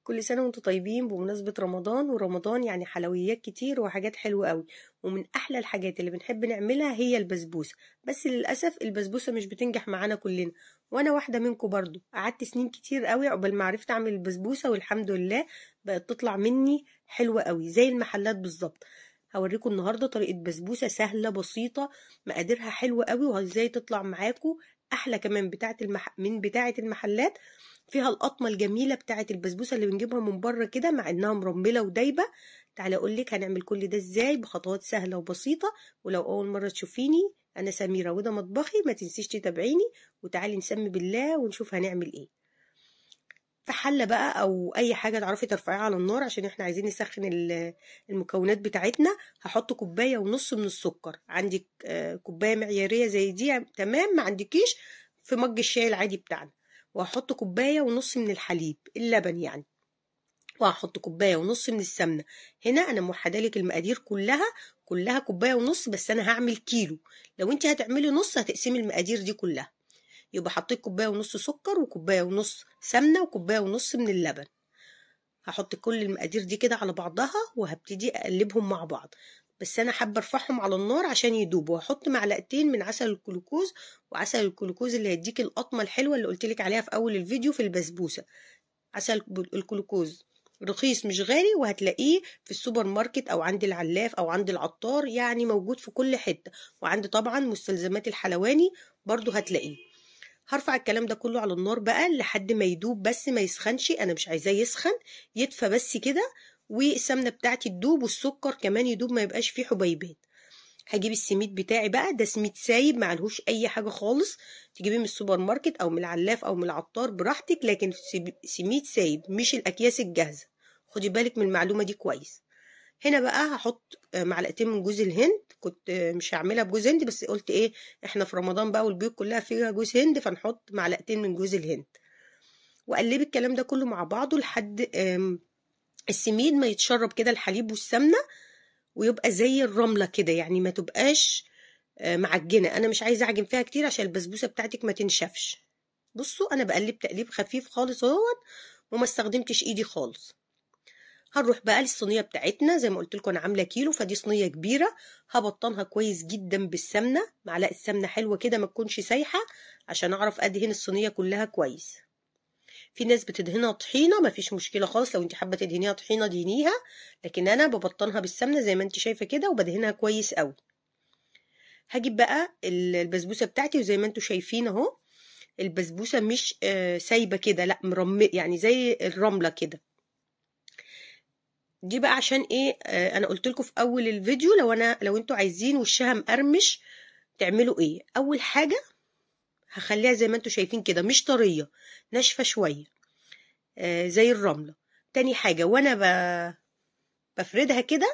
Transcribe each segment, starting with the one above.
كل سنة وانتم طيبين بمناسبة رمضان، ورمضان يعني حلويات كتير وحاجات حلوة قوي. ومن أحلى الحاجات اللي بنحب نعملها هي البسبوسة. بس للأسف البسبوسة مش بتنجح معانا كلنا، وأنا واحدة منكم برضو. قعدت سنين كتير قوي عقبال ما عرفت أعمل البسبوسة، والحمد لله بقت تطلع مني حلوة قوي زي المحلات بالظبط. هوريكم النهاردة طريقة بسبوسة سهلة بسيطة، مقاديرها حلوة قوي، وازاي تطلع معاكم أحلى كمان من بتاعة المحلات. فيها القطمه الجميله بتاعه البسبوسه اللي بنجيبها من بره كده، مع انها مرمله ودايبه. تعالى اقول لك هنعمل كل ده ازاي بخطوات سهله وبسيطه. ولو اول مره تشوفيني، انا سميره وده مطبخي، ما تنسيش تتابعيني. وتعالي نسمي بالله ونشوف هنعمل ايه. في حله بقى او اي حاجه تعرفي ترفعيها على النار، عشان احنا عايزين نسخن المكونات بتاعتنا. هحط كوبايه ونص من السكر. عندك كوبايه معياريه زي دي تمام، ما عندكيش في مج الشاي العادي بتاعنا. وهحط كوبايه ونص من الحليب اللبن يعني. وهحط كوبايه ونص من السمنه. هنا انا موحده لك المقادير كلها كوبايه ونص، بس انا هعمل كيلو. لو انت هتعملي نص هتقسمي المقادير دي كلها. يبقى حطيت كوبايه ونص سكر، وكوبايه ونص سمنه، وكوبايه ونص من اللبن. هحط كل المقادير دي كده على بعضها، وهبتدي اقلبهم مع بعض. بس انا حابه ارفعهم على النار عشان يدوبوا. وهحط معلقتين من عسل الجلوكوز، وعسل الجلوكوز اللي هيديك القطمه الحلوه اللي قلت لك عليها في اول الفيديو في البسبوسه. عسل الجلوكوز رخيص مش غالي، وهتلاقيه في السوبر ماركت او عند العلاف او عند العطار، يعني موجود في كل حته. وعند طبعا مستلزمات الحلواني برضو هتلاقيه. هرفع الكلام ده كله على النار بقى لحد ما يدوب، بس ما يسخنش، انا مش عايزاه يسخن، يدفى بس كده. والسمنه بتاعتي تدوب، والسكر كمان يدوب، ما يبقاش فيه حبيبات. هجيب السميد بتاعي بقى، ده سميد سايب معلهوش اي حاجه خالص. تجيبيه من السوبر ماركت او من العلاف او من العطار براحتك، لكن سميد سايب مش الاكياس الجاهزه. خدي بالك من المعلومه دي كويس. هنا بقى هحط معلقتين من جوز الهند. كنت مش هعملها بجوز هند، بس قلت ايه، احنا في رمضان بقى والبيوت كلها فيها جوز هند، فنحط معلقتين من جوز الهند. واقلبي الكلام ده كله مع بعضه لحد السميد ما يتشرب كده الحليب والسمنه، ويبقى زي الرمله كده، يعني ما تبقاش معجنه. انا مش عايزه اعجن فيها كتير عشان البسبوسه بتاعتك ما تنشفش. بصوا انا بقلب تقليب خفيف خالص اهوت، وما استخدمتش ايدي خالص. هنروح بقى للصينيه بتاعتنا. زي ما قلت لكم انا عامله كيلو، فدي صينيه كبيره. هبطنها كويس جدا بالسمنه، معلقه سمنه حلوه كده ما تكونش سايحه، عشان اعرف ادهن الصينيه كلها كويس. في ناس بتدهنها طحينه، مفيش مشكله خالص، لو انت حابه تدهنيها طحينه دهنيها، لكن انا ببطنها بالسمنه زي ما انت شايفه كده، وبدهنها كويس قوي. هجيب بقى البسبوسه بتاعتي، وزي ما انتم شايفين اهو، البسبوسه مش سايبه كده، لا مرمله، يعني زي الرمله كده. دي بقى عشان ايه، انا قلت لكم في اول الفيديو، لو انتوا عايزين وشها مقرمش تعملوا ايه. اول حاجه هخليها زي ما انتوا شايفين كده، مش طريه، ناشفه شويه زي الرمله. تاني حاجه، وانا بفردها كده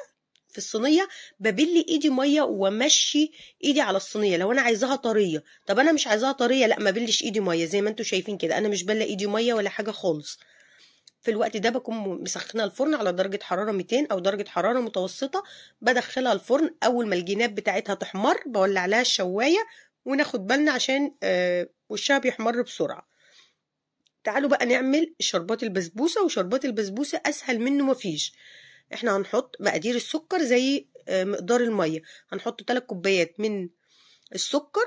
في الصينيه، ببل ايدي ميه وامشي ايدي على الصينيه لو انا عايزاها طريه. طب انا مش عايزاها طريه، لا ما بلش ايدي ميه. زي ما انتوا شايفين كده انا مش بله ايدي ميه ولا حاجه خالص. في الوقت ده بكون مسخنه الفرن على درجه حراره 200 او درجه حراره متوسطه. بدخلها الفرن، اول ما الجناب بتاعتها تحمر بولع لها الشوايه، وناخد بالنا عشان وشها بيحمر بسرعه. تعالوا بقى نعمل شربات البسبوسه. وشربات البسبوسه اسهل منه مفيش. احنا هنحط مقادير السكر زي مقدار الميه. هنحط 3 كوبايات من السكر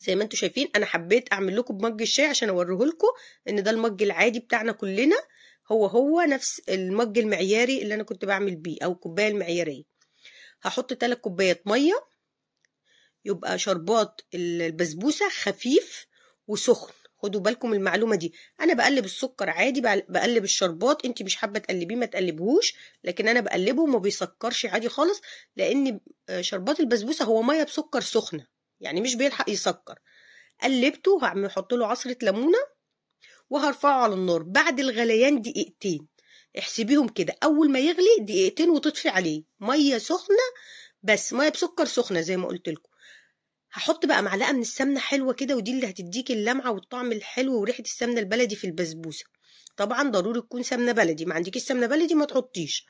زي ما انتوا شايفين. انا حبيت اعمل لكم بمج الشاي عشان اوريه لكم ان ده المج العادي بتاعنا كلنا، هو نفس المج المعياري اللي انا كنت بعمل بيه، او الكوبايه المعياريه. هحط 3 كوبايات ميه، يبقى شربات البسبوسه خفيف وسخن. خدوا بالكم من المعلومه دي. انا بقلب السكر عادي، بقلب الشربات، انت مش حابه تقلبيه ما تقلبهوش، لكن انا بقلبه وما بيسكرش عادي خالص، لان شربات البسبوسه هو ميه بسكر سخنه، يعني مش بيلحق يسكر. قلبته، هعمل احط له عصره ليمونه، وهرفعه على النار بعد الغليان دقيقتين. احسبيهم كده، اول ما يغلي دقيقتين وتطفي عليه. ميه سخنه، بس ميه بسكر سخنه زي ما قلت لكم. هحط بقى معلقه من السمنه حلوه كده، ودي اللي هتديك اللمعه والطعم الحلو وريحه السمنه البلدي في البسبوسه. طبعا ضروري تكون سمنه بلدي، ما عندكيش سمنه بلدي ما تحطيش.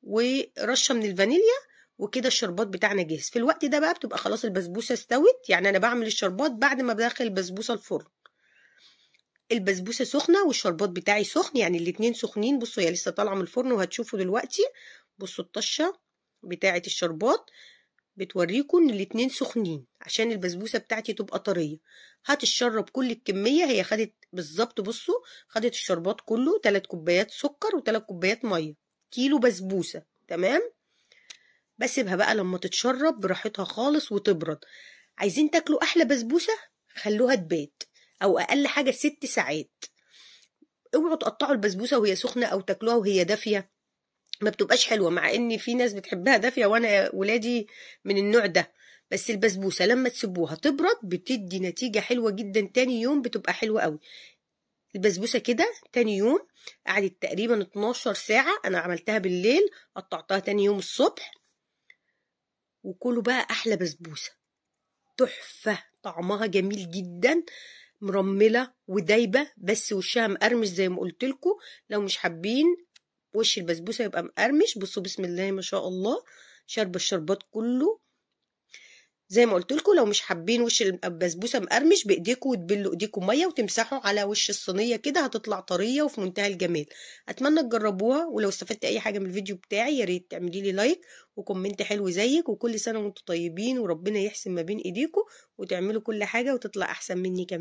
ورشه من الفانيليا، وكده الشربات بتاعنا جاهز. في الوقت ده بقى بتبقى خلاص البسبوسه استوت. يعني انا بعمل الشربات بعد ما بدخل البسبوسه الفرن. البسبوسه سخنه والشربات بتاعي سخن، يعني الاتنين سخنين. بصوا هي لسه طالعه من الفرن وهتشوفوا دلوقتي. بصوا الطشه بتاعه الشربات بتوريكم ان الاتنين سخنين عشان البسبوسه بتاعتي تبقى طريه. هتشرب كل الكميه، هي خدت بالظبط، بصوا خدت الشربات كله 3 كوبايات سكر و3 كوبايات ميه، كيلو بسبوسه. تمام. بسيبها بقى لما تتشرب براحتها خالص وتبرد. عايزين تاكلوا احلى بسبوسه، خلوها تبات او اقل حاجه 6 ساعات. اوعوا تقطعوا البسبوسه وهي سخنه او تاكلوها وهي دافيه، ما بتبقاش حلوه، مع ان في ناس بتحبها دافيه وانا ولادي من النوع ده. بس البسبوسه لما تسيبوها تبرد بتدي نتيجه حلوه جدا، تاني يوم بتبقى حلوه قوي. البسبوسه كده تاني يوم قعدت تقريبا 12 ساعه، انا عملتها بالليل، قطعتها تاني يوم الصبح. وكلوا بقى احلى بسبوسه، تحفه، طعمها جميل جدا، مرمله ودايبه، بس وشها مقرمش زي ما قلت لكم. لو مش حابين وش البسبوسه يبقى مقرمش، بصوا بسم الله ما شاء الله، شاربه الشربات كله زي ما قلت لكم. لو مش حابين وش البسبوسه مقرمش، بايديكم وتبلوا ايديكم ميه وتمسحوا على وش الصينيه كده، هتطلع طريه وفي منتهى الجمال. اتمنى تجربوها، ولو استفدت اي حاجه من الفيديو بتاعي يا ريت تعملي لي لايك وكومنت حلو زيك. وكل سنه وانتم طيبين، وربنا يحسن ما بين ايديكم وتعملوا كل حاجه وتطلع احسن مني كمان.